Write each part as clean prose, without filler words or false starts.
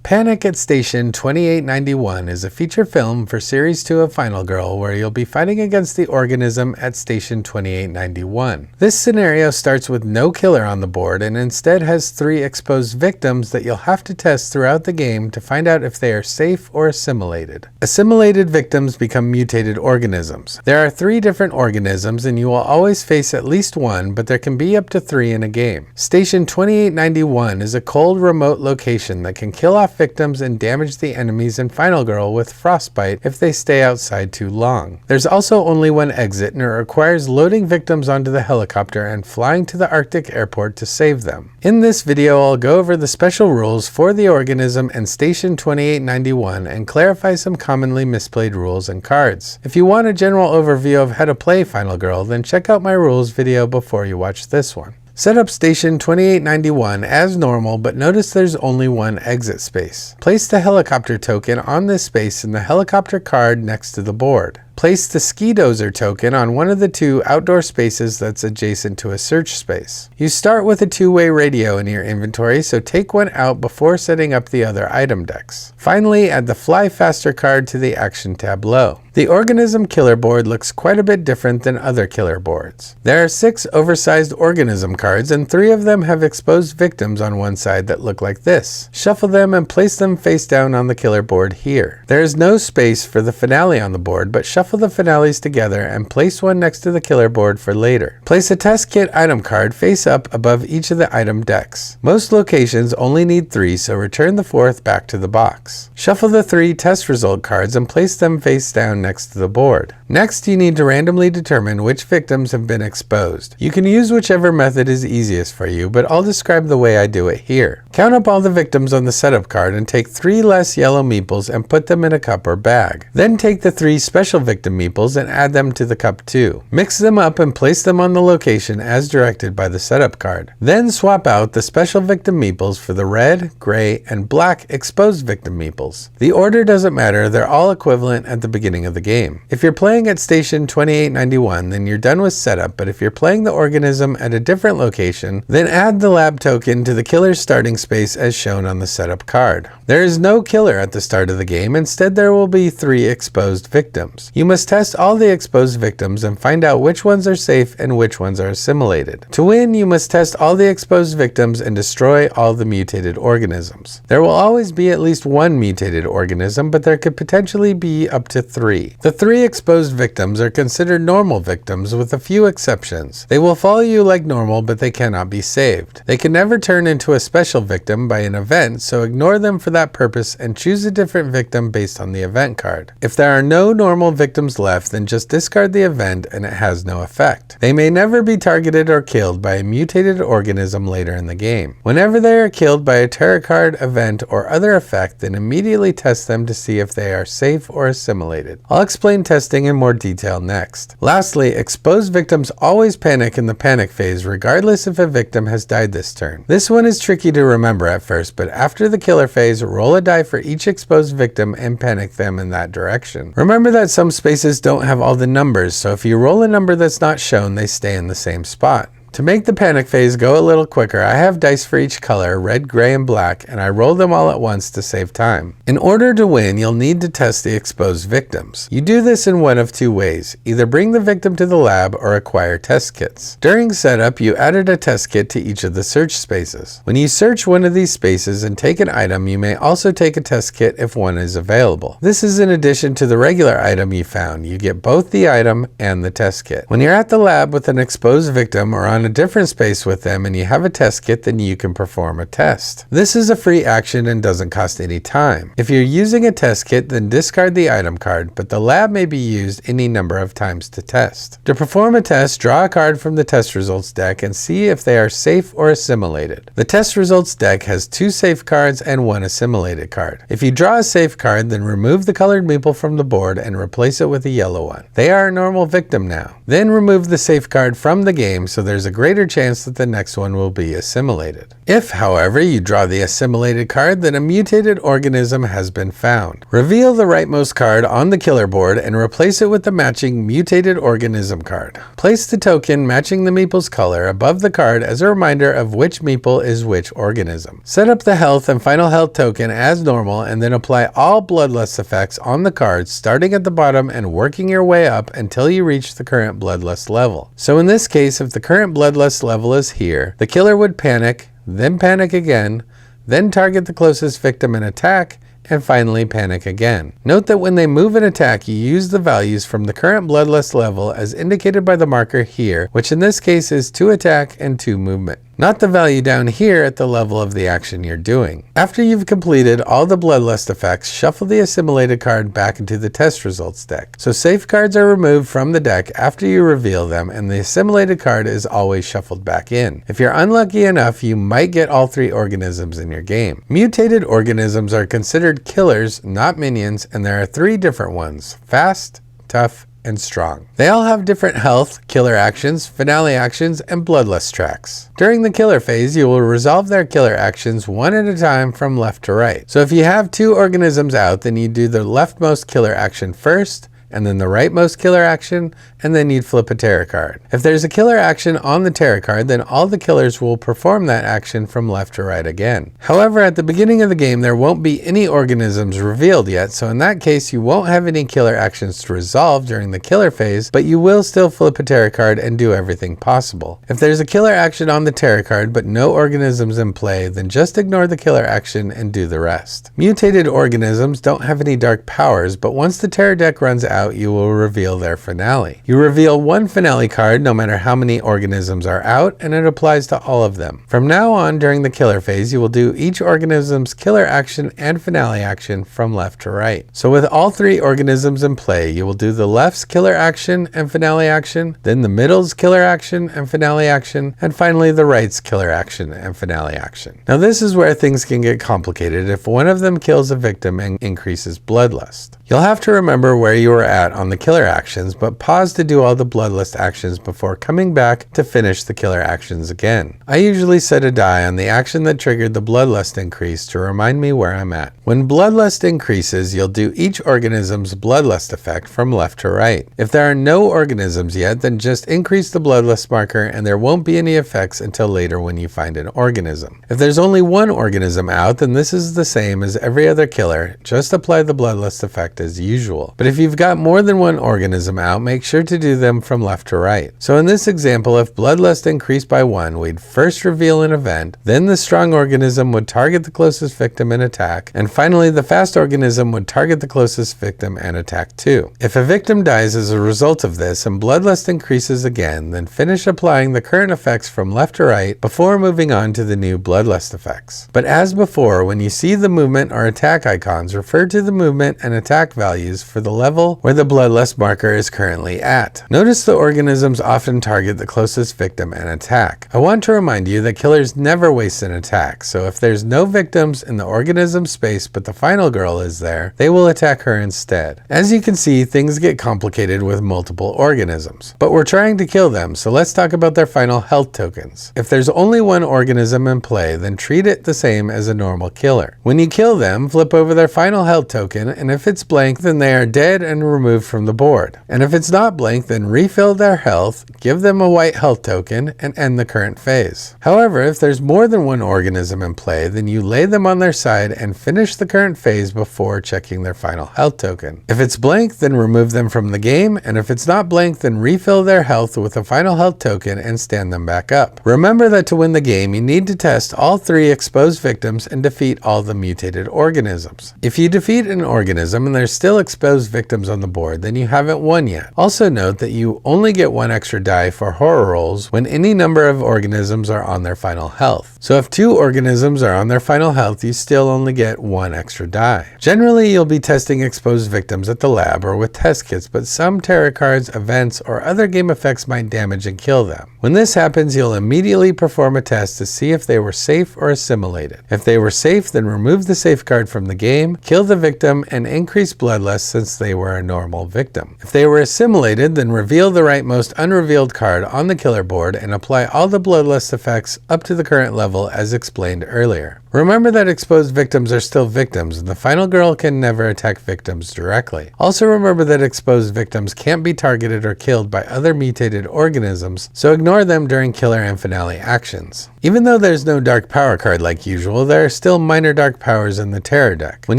Panic at Station 2891 is a feature film for Series 2 of Final Girl where you'll be fighting against the organism at Station 2891. This scenario starts with no killer on the board and instead has 3 exposed victims that you'll have to test throughout the game to find out if they are safe or assimilated. Assimilated victims become mutated organisms. There are 3 different organisms and you will always face at least one, but there can be up to 3 in a game. Station 2891 is a cold, remote location that can kill off victims and damage the enemies in Final Girl with Frostbite if they stay outside too long. There's also only one exit and it requires loading victims onto the helicopter and flying to the Arctic airport to save them. In this video I'll go over the special rules for the organism and Station 2891 and clarify some commonly misplayed rules and cards. If you want a general overview of how to play Final Girl, then check out my rules video before you watch this one. Set up Station 2891 as normal, but notice there's only one exit space. Place the helicopter token on this space in the helicopter card next to the board. Place the Skidozer token on one of the 2 outdoor spaces that's adjacent to a search space. You start with a 2-way radio in your inventory, so take one out before setting up the other item decks. Finally, add the Fly Faster card to the action tableau. The organism killer board looks quite a bit different than other killer boards. There are 6 oversized organism cards and 3 of them have exposed victims on one side that look like this. Shuffle them and place them face down on the killer board here. There is no space for the finale on the board, but shuffle the finales together and place one next to the killer board for later. Place a test kit item card face up above each of the item decks. Most locations only need 3, so return the 4th back to the box. Shuffle the 3 test result cards and place them face down next to the board. Next, you need to randomly determine which victims have been exposed. You can use whichever method is easiest for you, but I'll describe the way I do it here. Count up all the victims on the setup card and take 3 less yellow meeples and put them in a cup or bag. Then take the 3 special victim meeples and add them to the cup too. Mix them up and place them on the location as directed by the setup card. Then swap out the special victim meeples for the red, gray, and black exposed victim meeples. The order doesn't matter, they're all equivalent at the beginning of the game. If you're playing at Station 2891, then you're done with setup, but if you're playing the organism at a different location, then add the lab token to the killer's starting space as shown on the setup card. There is no killer at the start of the game, instead there will be 3 exposed victims. You must test all the exposed victims and find out which ones are safe and which ones are assimilated. To win, you must test all the exposed victims and destroy all the mutated organisms. There will always be at least one mutated organism, but there could potentially be up to 3. The 3 exposed victims are considered normal victims with a few exceptions. They will follow you like normal, but they cannot be saved. They can never turn into a special victim by an event, so ignore them for that purpose and choose a different victim based on the event card. If there are no normal victims left, then just discard the event and it has no effect. They may never be targeted or killed by a mutated organism later in the game. Whenever they are killed by a tarot card, event, or other effect, then immediately test them to see if they are safe or assimilated. I'll explain testing in more detail next. Lastly, exposed victims always panic in the panic phase regardless if a victim has died this turn. This one is tricky to remember at first, but after the killer phase, roll a die for each exposed victim and panic them in that direction. Remember that some spaces don't have all the numbers, so if you roll a number that's not shown, they stay in the same spot. To make the panic phase go a little quicker, I have dice for each color, red, gray, and black, and I roll them all at once to save time. In order to win, you'll need to test the exposed victims. You do this in one of 2 ways. Either bring the victim to the lab or acquire test kits. During setup, you added a test kit to each of the search spaces. When you search one of these spaces and take an item, you may also take a test kit if one is available. This is in addition to the regular item you found. You get both the item and the test kit. When you're at the lab with an exposed victim or on a different space with them and you have a test kit, then you can perform a test. This is a free action and doesn't cost any time. If you're using a test kit, then discard the item card, but the lab may be used any number of times to test. To perform a test, draw a card from the test results deck and see if they are safe or assimilated. The test results deck has 2 safe cards and 1 assimilated card. If you draw a safe card, then remove the colored meeple from the board and replace it with a yellow one. They are a normal victim now. Then remove the safe card from the game so there's a greater chance that the next one will be assimilated. If, however, you draw the assimilated card, then a mutated organism has been found. Reveal the rightmost card on the killer board and replace it with the matching mutated organism card. Place the token matching the meeple's color above the card as a reminder of which meeple is which organism. Set up the health and final health token as normal and then apply all Bloodlust effects on the cards, starting at the bottom and working your way up until you reach the current Bloodlust level. So in this case, if the current Bloodlust level is here, the killer would panic, then panic again, then target the closest victim and attack, and finally panic again. Note that when they move and attack, you use the values from the current Bloodlust level as indicated by the marker here, which in this case is 2 attack and 2 movement, not the value down here at the level of the action you're doing. After you've completed all the Bloodlust effects, shuffle the assimilated card back into the test results deck. So safe cards are removed from the deck after you reveal them, and the assimilated card is always shuffled back in. If you're unlucky enough, you might get all 3 organisms in your game. Mutated organisms are considered killers, not minions, and there are 3 different ones: fast, tough, and strong. They all have different health, killer actions, finale actions, and bloodlust tracks. During the killer phase, you will resolve their killer actions one at a time from left to right. So if you have 2 organisms out, then you do the leftmost killer action first, and then the rightmost killer action, and then you'd flip a tarot card. If there's a killer action on the tarot card, then all the killers will perform that action from left to right again. However, at the beginning of the game, there won't be any organisms revealed yet, so in that case, you won't have any killer actions to resolve during the killer phase, but you will still flip a tarot card and do everything possible. If there's a killer action on the tarot card, but no organisms in play, then just ignore the killer action and do the rest. Mutated organisms don't have any dark powers, but once the tarot deck runs out, you will reveal their finale. You reveal 1 finale card no matter how many organisms are out, and it applies to all of them. From now on, during the killer phase, you will do each organism's killer action and finale action from left to right. So with all 3 organisms in play, you will do the left's killer action and finale action, then the middle's killer action and finale action, and finally the right's killer action and finale action. Now this is where things can get complicated if one of them kills a victim and increases bloodlust. You'll have to remember where you were at on the killer actions, but pause to do all the bloodlust actions before coming back to finish the killer actions again. I usually set a die on the action that triggered the bloodlust increase to remind me where I'm at. When bloodlust increases, you'll do each organism's bloodlust effect from left to right. If there are no organisms yet, then just increase the bloodlust marker and there won't be any effects until later when you find an organism. If there's only 1 organism out, then this is the same as every other killer, just apply the bloodlust effect as usual. But if you've got more than 1 organism out, make sure to do them from left to right. So in this example, if bloodlust increased by 1, we'd first reveal an event, then the strong organism would target the closest victim and attack, and finally the fast organism would target the closest victim and attack too. If a victim dies as a result of this and bloodlust increases again, then finish applying the current effects from left to right before moving on to the new bloodlust effects. But as before, when you see the movement or attack icons, refer to the movement and attack values for the level where the bloodlust marker is currently at. Notice the organisms often target the closest victim and attack. I want to remind you that killers never waste an attack, so if there's no victims in the organism space but the final girl is there, they will attack her instead. As you can see, things get complicated with multiple organisms, but we're trying to kill them, so let's talk about their final health tokens. If there's only 1 organism in play, then treat it the same as a normal killer. When you kill them, flip over their final health token, and if it's blank, then they are dead and removed from the board. And if it's not blank, then refill their health, give them a white health token, and end the current phase. However, if there's more than 1 organism in play, then you lay them on their side and finish the current phase before checking their final health token. If it's blank, then remove them from the game, and if it's not blank, then refill their health with a final health token and stand them back up. Remember that to win the game, you need to test all 3 exposed victims and defeat all the mutated organisms. If you defeat an organism and there's still exposed victims on the board, then you haven't won yet. Also note that you only get 1 extra die for horror rolls when any number of organisms are on their final health. So if 2 organisms are on their final health, you still only get 1 extra die. Generally, you'll be testing exposed victims at the lab or with test kits, but some tarot cards, events, or other game effects might damage and kill them. When this happens, you'll immediately perform a test to see if they were safe or assimilated. If they were safe, then remove the safeguard from the game, kill the victim, and increase bloodlust since they were a normal normal victim. If they were assimilated, then reveal the rightmost unrevealed card on the killer board and apply all the Bloodlust effects up to the current level as explained earlier. Remember that exposed victims are still victims, and the final girl can never attack victims directly. Also remember that exposed victims can't be targeted or killed by other mutated organisms, so ignore them during killer and finale actions. Even though there's no dark power card like usual, there are still minor dark powers in the terror deck. When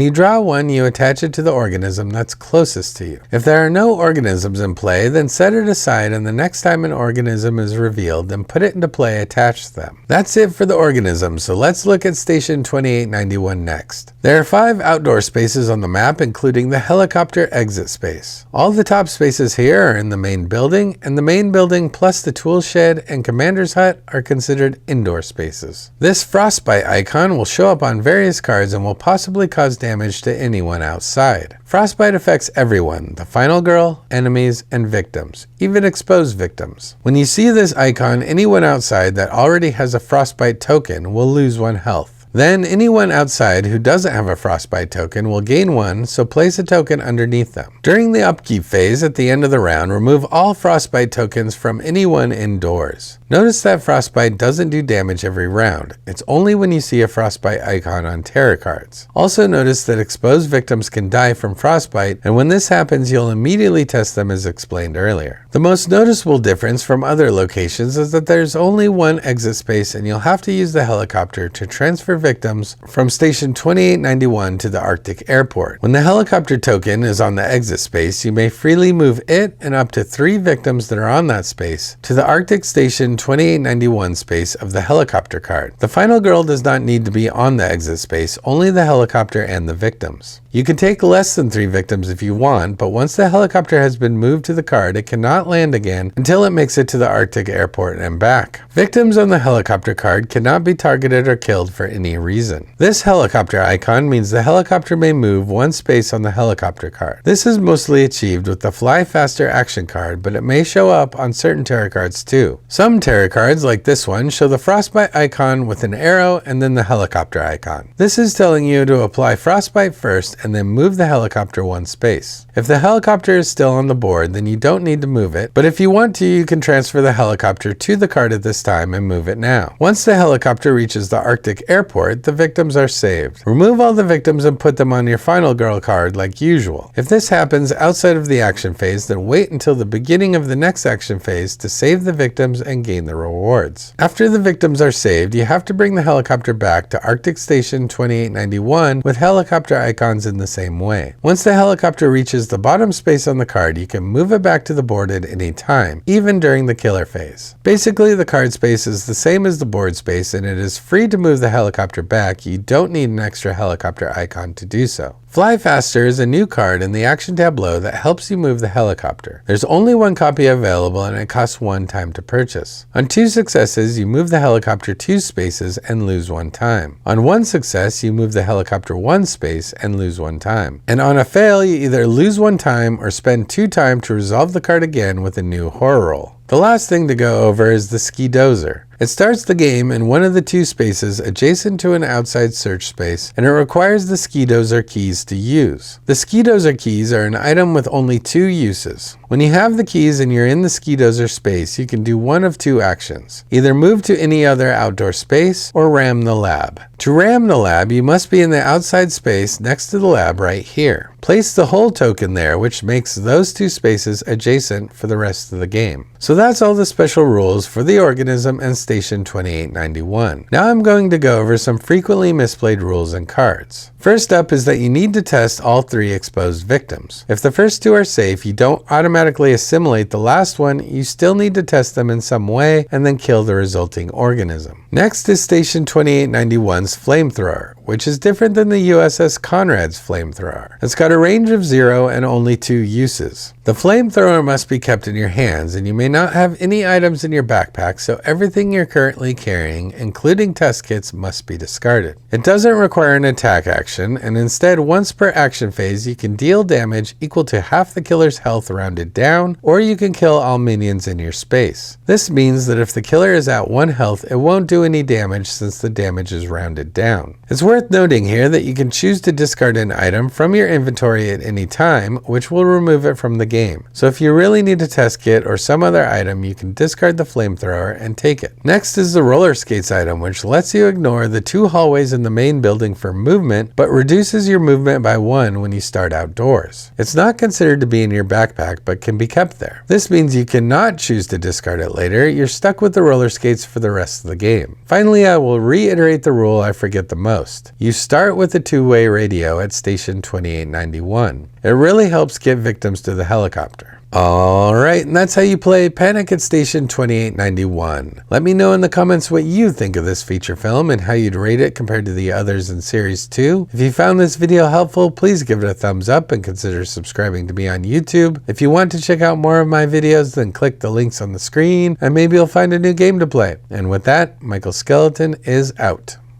you draw one, you attach it to the organism that's closest to you. If there are no organisms in play, then set it aside, and the next time an organism is revealed, then put it into play attached to them. That's it for the organisms, so let's look at Station 2891 next. There are 5 outdoor spaces on the map, including the helicopter exit space. All the top spaces here are in the main building, and the main building plus the tool shed and commander's hut are considered indoor spaces. This Frostbite icon will show up on various cards and will possibly cause damage to anyone outside. Frostbite affects everyone, the final girl, enemies, and victims, even exposed victims. When you see this icon, anyone outside that already has a Frostbite token will lose 1 health. Then anyone outside who doesn't have a Frostbite token will gain 1, so place a token underneath them. During the upkeep phase at the end of the round, remove all Frostbite tokens from anyone indoors. Notice that Frostbite doesn't do damage every round. It's only when you see a Frostbite icon on terror cards. Also notice that exposed victims can die from Frostbite, and when this happens you'll immediately test them as explained earlier. The most noticeable difference from other locations is that there's only 1 exit space, and you'll have to use the helicopter to transfer victims from Station 2891 to the Arctic airport. When the helicopter token is on the exit space, you may freely move it and up to 3 victims that are on that space to the Arctic Station 2891 space of the helicopter card. The final girl does not need to be on the exit space, only the helicopter and the victims. You can take less than 3 victims if you want, but once the helicopter has been moved to the card, it cannot land again until it makes it to the Arctic airport and back. Victims on the helicopter card cannot be targeted or killed for any reason. This helicopter icon means the helicopter may move 1 space on the helicopter card. This is mostly achieved with the Fly Faster action card, but it may show up on certain tarot cards too. Some tarot cards, like this one, show the Frostbite icon with an arrow and then the helicopter icon. This is telling you to apply Frostbite first and then move the helicopter 1 space. If the helicopter is still on the board, then you don't need to move it, but if you want to, you can transfer the helicopter to the card at this time and move it now. Once the helicopter reaches the Arctic airport, the victims are saved. Remove all the victims and put them on your final girl card like usual. If this happens outside of the action phase, then wait until the beginning of the next action phase to save the victims and gain the rewards. After the victims are saved, you have to bring the helicopter back to Arctic Station 2891 with helicopter icons in the same way. Once the helicopter reaches the bottom space on the card, you can move it back to the board at any time, even during the killer phase. Basically, the card space is the same as the board space, and it is free to move the helicopter back. You don't need an extra helicopter icon to do so. Fly Faster is a new card in the action tableau that helps you move the helicopter. There's only 1 copy available and it costs 1 time to purchase. On 2 successes, you move the helicopter 2 spaces and lose 1 time. On 1 success, you move the helicopter 1 space and lose 1 time. And on a fail, you either lose 1 time or spend 2 time to resolve the card again with a new horror roll. The last thing to go over is the Skidozer. It starts the game in one of the 2 spaces adjacent to an outside search space, and it requires the Skidozer keys to use. The Skidozer keys are an item with only 2 uses. When you have the keys and you're in the Skidozer space, you can do one of 2 actions. Either move to any other outdoor space or ram the lab. To ram the lab, you must be in the outside space next to the lab right here. Place the whole token there, which makes those 2 spaces adjacent for the rest of the game. So that's all the special rules for the organism and Station 2891. Now I'm going to go over some frequently misplayed rules and cards. First up is that you need to test all 3 exposed victims. If the first 2 are safe, you don't automatically assimilate the last one, you still need to test them in some way and then kill the resulting organism. Next is Station 2891's Flamethrower, which is different than the USS Conrad's Flamethrower. It's got a range of 0 and only 2 uses. The Flamethrower must be kept in your hands, and you may not have any items in your backpack, so everything you're currently carrying, including test kits, must be discarded. It doesn't require an attack action, and instead once per action phase you can deal damage equal to half the killer's health rounded down, or you can kill all minions in your space. This means that if the killer is at 1 health, it won't do any damage since the damage is rounded down. It's worth worth noting here that you can choose to discard an item from your inventory at any time, which will remove it from the game. So if you really need a test kit or some other item, you can discard the flamethrower and take it. Next is the roller skates item, which lets you ignore the 2 hallways in the main building for movement, but reduces your movement by 1 when you start outdoors. It's not considered to be in your backpack, but can be kept there. This means you cannot choose to discard it later. You're stuck with the roller skates for the rest of the game. Finally, I will reiterate the rule I forget the most. You start with a 2-way radio at station 2891. It really helps get victims to the helicopter. Alright, and that's how you play Panic at Station 2891. Let me know in the comments what you think of this feature film and how you'd rate it compared to the others in Series 2. If you found this video helpful, please give it a thumbs up and consider subscribing to me on YouTube. If you want to check out more of my videos, then click the links on the screen and maybe you'll find a new game to play. And with that, Michael Skeleton is out.